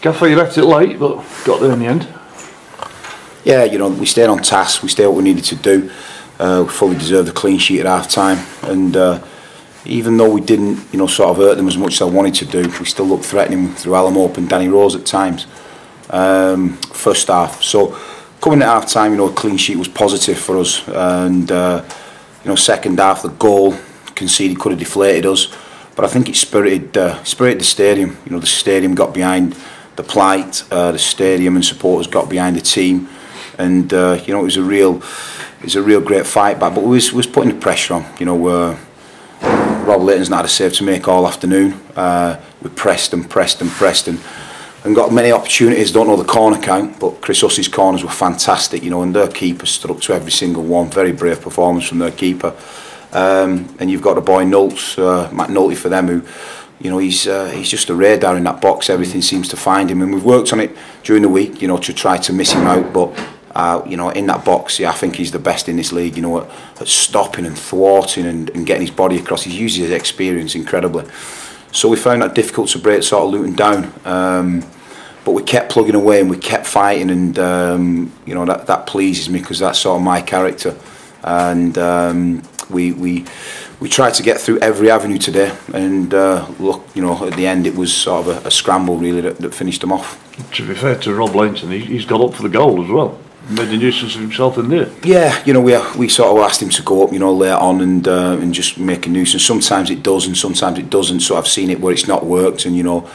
Gaffer, you left it late, but got there in the end. Yeah, you know, we stayed on task, we stayed what we needed to do. We fully deserved a clean sheet at half time, and even though we didn't, you know, sort of hurt them as much as I wanted to do, we still looked threatening through Alan Hope and Danny Rose at times. First half, so coming at half time, you know, a clean sheet was positive for us, and you know, second half the goal conceded could have deflated us, but I think it spirited the stadium. You know, the stadium got behind the plight, the stadium and supporters got behind the team, and you know, it was a real great fight back. But we was putting the pressure on. You know, Rob Layton's not had a save to make all afternoon. We pressed and got many opportunities. Don't know the corner count, but Chris Hussey's corners were fantastic. You know, and their keeper stood up to every single one. Very brave performance from their keeper. And you've got the boy Nults, Matt Nulty for them, who, you know, he's just a radar in that box. Everything seems to find him, and we've worked on it during the week, you know, to try to miss him out. But you know, in that box, yeah, I think he's the best in this league. You know, at stopping and thwarting and getting his body across. He uses his experience incredibly. So we found that difficult to break sort of Luton down. But we kept plugging away and we kept fighting, and you know, that pleases me, because that's sort of my character. And we tried to get through every avenue today, and look, you know, at the end it was sort of a scramble really that finished them off. To be fair to Rob Layton, he's got up for the goal as well. Made a nuisance of himself in there. Yeah, you know, we sort of asked him to go up, you know, later on and just make a nuisance. Sometimes it does and sometimes it doesn't. So I've seen it where it's not worked, and you know,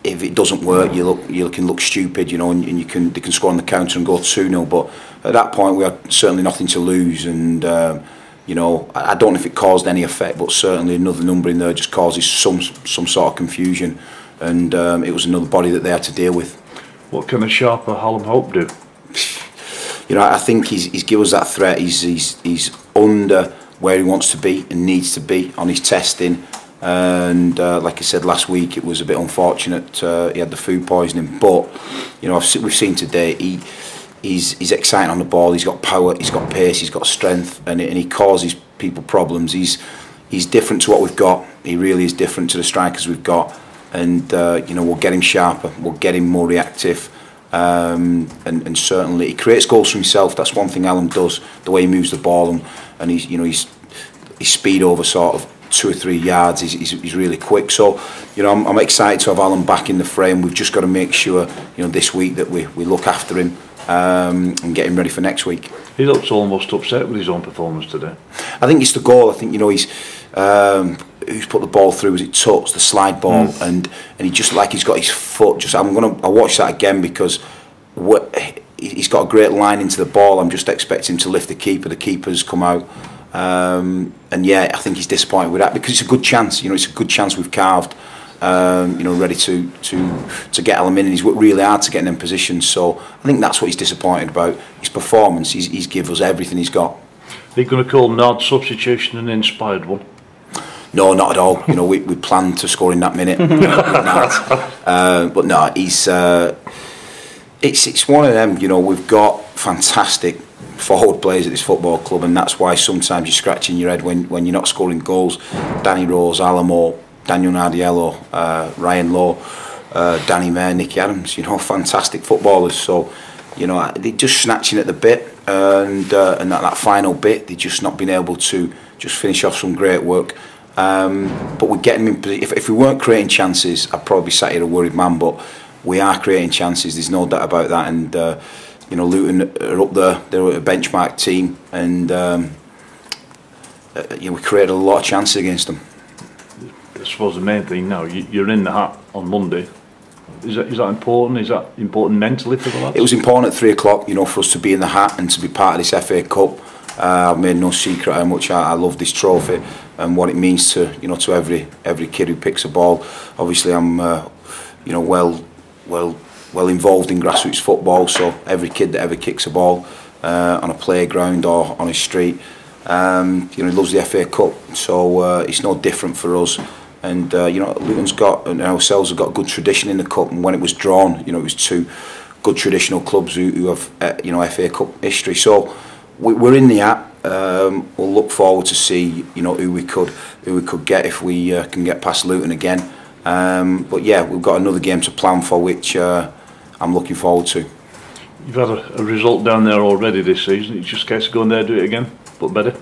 if it doesn't work, you can look stupid, you know, and they can score on the counter and go 2-0. But at that point, we had certainly nothing to lose, and you know, I don't know if it caused any effect, but certainly another number in there just causes some sort of confusion, and it was another body that they had to deal with. What can a sharper Alan Hope do? You know, I think he's given us that threat. He's under where he wants to be and needs to be on his testing. And like I said last week, it was a bit unfortunate. He had the food poisoning, but you know, we've seen today he's exciting on the ball. He's got power, he's got pace, he's got strength, and he causes people problems. He's different to what we've got. He really is different to the strikers we've got, and you know, we'll get him sharper, we'll get him more reactive, and certainly he creates goals for himself. That's one thing Alan does, the way he moves the ball, and he's, you know, his speed over sort of 2 or 3 yards, he's really quick. So, you know, I'm excited to have Alan back in the frame. We've just got to make sure, you know, this week that we look after him and get him ready for next week. He looks almost upset with his own performance today. I think it's the goal. I think, you know, he's who's put the ball through, was it Tuts, the slide ball, and he just, like, he's got his foot, just, I'll watch that again, because he's got a great line into the ball. I'm just expecting him to lift the keeper's come out. And yeah, I think he's disappointed with that, because it's a good chance. You know, it's a good chance we've carved. You know, ready to get Alan in, and he's worked really hard to get in them positions. So I think that's what he's disappointed about. His performance. He's given us everything he's got. Are you going to call Nard's substitution an inspired one? No, not at all. You know, we planned to score in that minute. But no, it's one of them. You know, we've got fantastic forward players at this football club, and that's why sometimes you're scratching your head when you're not scoring goals. Danny Rose, Alan Hope, Daniel Nardiello, Ryan Lowe, Danny Mayer, Nicky Adams, you know, fantastic footballers. So, you know, they're just snatching at the bit, and that final bit, they've just not been able to just finish off some great work. But we're getting them in position. If we weren't creating chances, I'd probably be sat here a worried man, but we are creating chances, there's no doubt about that. And you know, Luton are up there, they're a benchmark team, and you know, we created a lot of chances against them. I suppose the main thing now, you're in the hat on Monday. Is that important? Is that important mentally for the lads? It was important at 3 o'clock, you know, for us to be in the hat and to be part of this FA Cup. I've made no secret how much I love this trophy and what it means to, you know, to every kid who picks a ball. Obviously, I'm you know, well involved in grassroots football, so every kid that ever kicks a ball on a playground or on a street, you know, he loves the FA Cup. So it's no different for us. And you know, Luton's got, and ourselves have got a good tradition in the cup. And when it was drawn, you know, it was 2 good traditional clubs who have you know, FA Cup history. So we're in the app. We'll look forward to see, you know, who we could get if we can get past Luton again. But yeah, we've got another game to plan for, which I'm looking forward to. You've had a result down there already this season. It's just a case of going there, do it again, but better.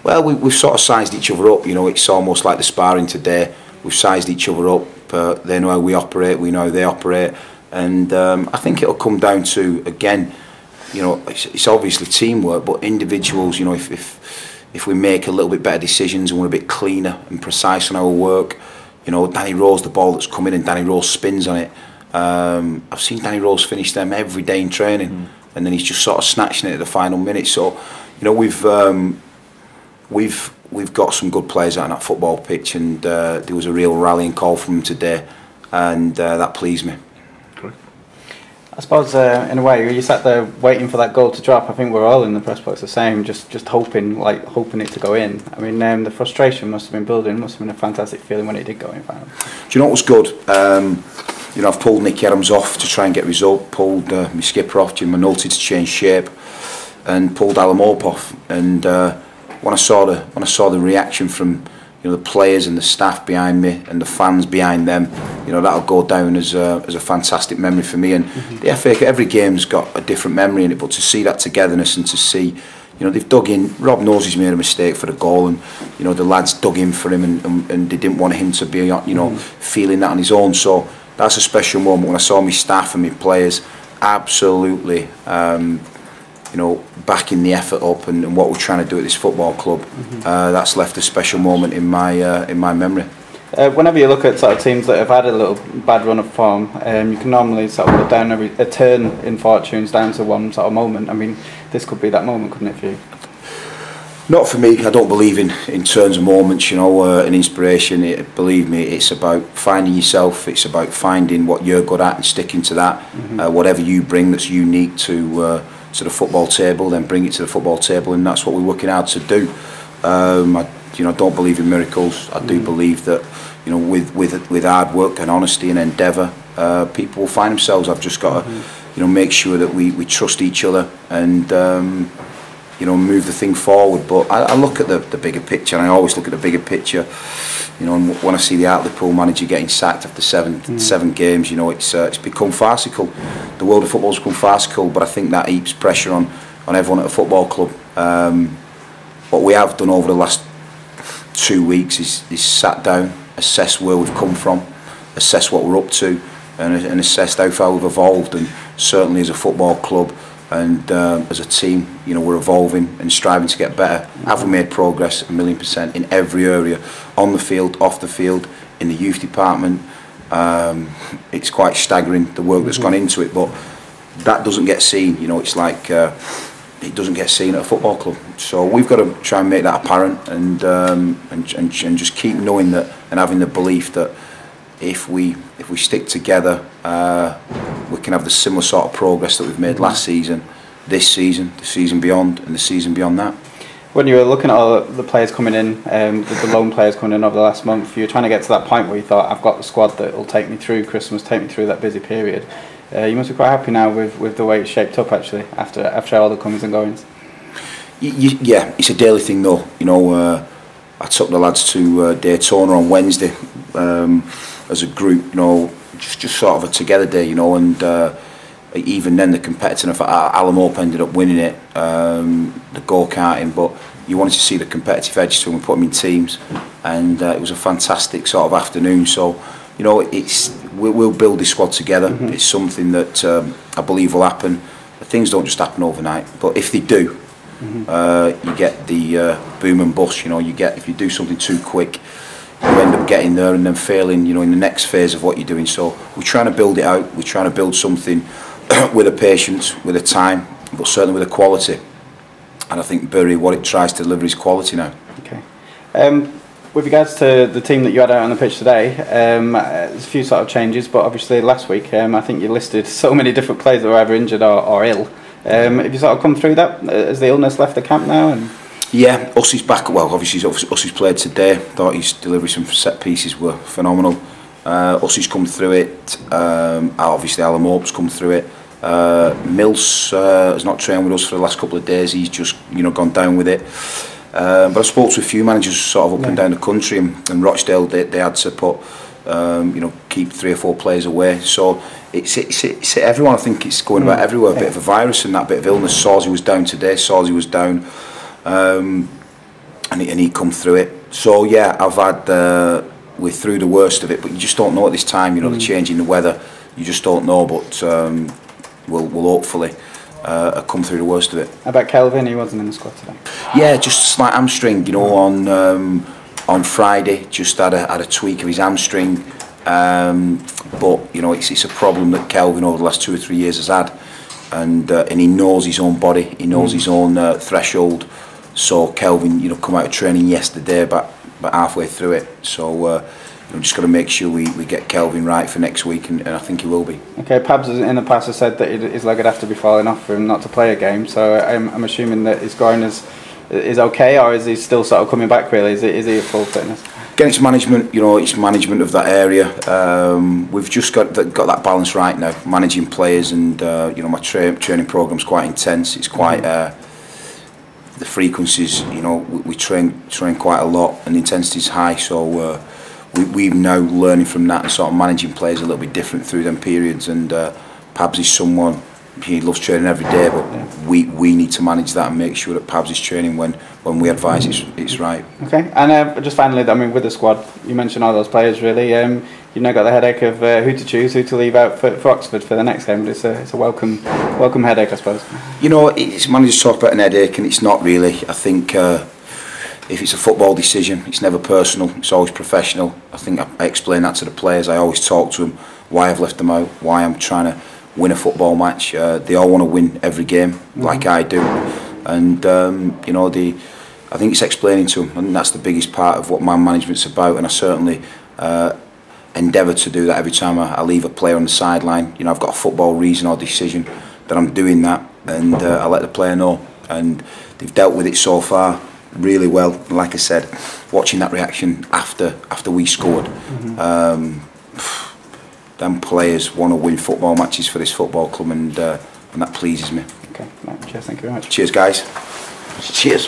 Well, we've sort of sized each other up. You know, it's almost like the sparring today. We've sized each other up. They know how we operate. We know how they operate. And I think it'll come down to, again, you know, it's obviously teamwork, but individuals. You know, if we make a little bit better decisions and we're a bit cleaner and precise on our work, you know, Danny Rose, the ball that's come in and Danny Rose spins on it. I've seen Danny Rose finish them every day in training, and then he's just sort of snatching it at the final minute. So, you know, we've got some good players out on that football pitch, and there was a real rallying call from them today, and that pleased me. I suppose in a way you sat there waiting for that goal to drop. I think we're all in the press box the same, just hoping it to go in. I mean, the frustration must have been building. It must have been a fantastic feeling when it did go in. Finally. Do you know what was good? You know, I've pulled Nicky Adams off to try and get a result. Pulled my skipper off, Jim Manulty, to change shape, and pulled Alan Mope off. And when I saw the reaction from, you know, the players and the staff behind me and the fans behind them, you know, that'll go down as a fantastic memory for me. And the FA, every game's got a different memory in it, but to see that togetherness and to see, you know, they've dug in. Rob knows he's made a mistake for the goal, and you know the lads dug in for him, and they didn't want him to be, you know, feeling that on his own. So that's a special moment when I saw my staff and my players absolutely, you know, backing the effort up and what we're trying to do at this football club. That's left a special moment in my memory. Whenever you look at sort of teams that have had a little bad run of form, you can normally sort of put down a turn in fortunes down to one sort of moment. I mean, this could be that moment, couldn't it, for you? Not for me. I don't believe in turns of moments, you know, and inspiration. Believe me, it's about finding yourself. It's about finding what you're good at and sticking to that. Whatever you bring that's unique to the football table, then bring it to the football table, and that's what we're working hard to do. I don't believe in miracles. I do believe that, you know, with hard work and honesty and endeavour, people will find themselves. I've just got to, you know, make sure that we trust each other and you know, move the thing forward. But I look at the bigger picture, and I always look at the bigger picture. You know, and when I see the Hartlepool manager getting sacked after seven games, you know, it's become farcical. The world of football's become farcical, but I think that heaps pressure on everyone at a football club. What we have done over the last 2 weeks is sat down, assess where we've come from, assess what we're up to, and assess how far we've evolved. And certainly as a football club and as a team, you know, we're evolving and striving to get better. Have we made progress? 1,000,000% in every area, on the field, off the field, in the youth department. It's quite staggering the work that's gone into it, but that doesn't get seen. You know, it's like it doesn't get seen at a football club. So we've got to try and make that apparent, and just keep knowing that and having the belief that if we stick together, we can have the similar sort of progress that we've made last season, this season, the season beyond, and the season beyond that. When you were looking at all the players coming in, the loan players coming in over the last month, you were trying to get to that point where you thought, I've got the squad that will take me through Christmas, take me through that busy period. You must be quite happy now with the way it's shaped up, actually, after all the comings and goings. Yeah, it's a daily thing though. You know, I took the lads to Daytona on Wednesday as a group. You know, just sort of a together day. You know, and even then the competitive. Alan Mope ended up winning it, the go-karting, but you wanted to see the competitive edge to them. We put them in teams, and it was a fantastic sort of afternoon. So, you know, we'll build this squad together. It's something that I believe will happen. Things don't just happen overnight, but if they do, you get the boom and bust. You know, if you do something too quick, you end up getting there and then failing, you know, in the next phase of what you're doing. So we're trying to build it out. We're trying to build something with a patience, with a time, but certainly with a quality. And I think Bury, what it tries to deliver is quality now. Okay. With regards to the team that you had out on the pitch today, there's a few sort of changes, but obviously last week I think you listed so many different players that were either injured or ill. Have you sort of come through that? Has the illness left the camp now? And yeah, Ussie's back. Well, obviously Ussie's played today. Thought his delivery, some set pieces were phenomenal. Ussie's come through it. Obviously Alan Mope's come through it. Mills has not trained with us for the last couple of days. He's just, you know, gone down with it. But I spoke to a few managers sort of up and down the country, and Rochdale they had to put you know, keep 3 or 4 players away. So it's everyone. I think it's going about everywhere. A bit of a virus and that bit of illness. Sawsey was down today. Sawsey was down, and he come through it. So yeah, I've had we're through the worst of it, but you just don't know at this time. You know, the change in the weather, you just don't know. But we'll hopefully come through the worst of it. How about Kelvin? He wasn't in the squad today. Yeah, just a slight hamstring. You know, on Friday, just had a tweak of his hamstring. But you know, it's a problem that Kelvin over the last 2 or 3 years has had, and he knows his own body. He knows his own threshold. So Kelvin, you know, come out of training yesterday, but halfway through it. So we've just got to make sure we get Kelvin right for next week, and I think he will be. Okay, Pabs in the past has said that his leg would have to be falling off for him not to play a game. So I'm assuming that his groin is okay, or is he still sort of coming back? Really, is he at full fitness? Again, it's management. You know, it's management of that area. We've just got that balance right now, managing players, and you know, my training program's quite intense. It's quite the frequencies. You know, we train quite a lot, and the intensity's high. So we're now learning from that and sort of managing players a little bit different through them periods. And Pabs is someone. He loves training every day, but we need to manage that and make sure that Pabs is training when we advise it's right. Okay, and just finally, I mean, with the squad, you mentioned all those players really. You've now got the headache of who to choose, who to leave out for Oxford for the next game. But it's a welcome headache, I suppose. You know, it's managers talk about an headache, and it's not really. I think if it's a football decision, it's never personal. It's always professional. I think I explain that to the players. I always talk to them why I've left them out, why I'm trying to win a football match. They all want to win every game, like I do, and you know, I think it's explaining to them, and that's the biggest part of what man management's about. And I certainly endeavour to do that every time I leave a player on the sideline. You know, I've got a football reason or decision that I'm doing that, and I let the player know, and they've dealt with it so far really well. Like I said, watching that reaction after we scored. Them players want to win football matches for this football club, and that pleases me. Okay, right, cheers, thank you very much. Cheers, guys. Cheers.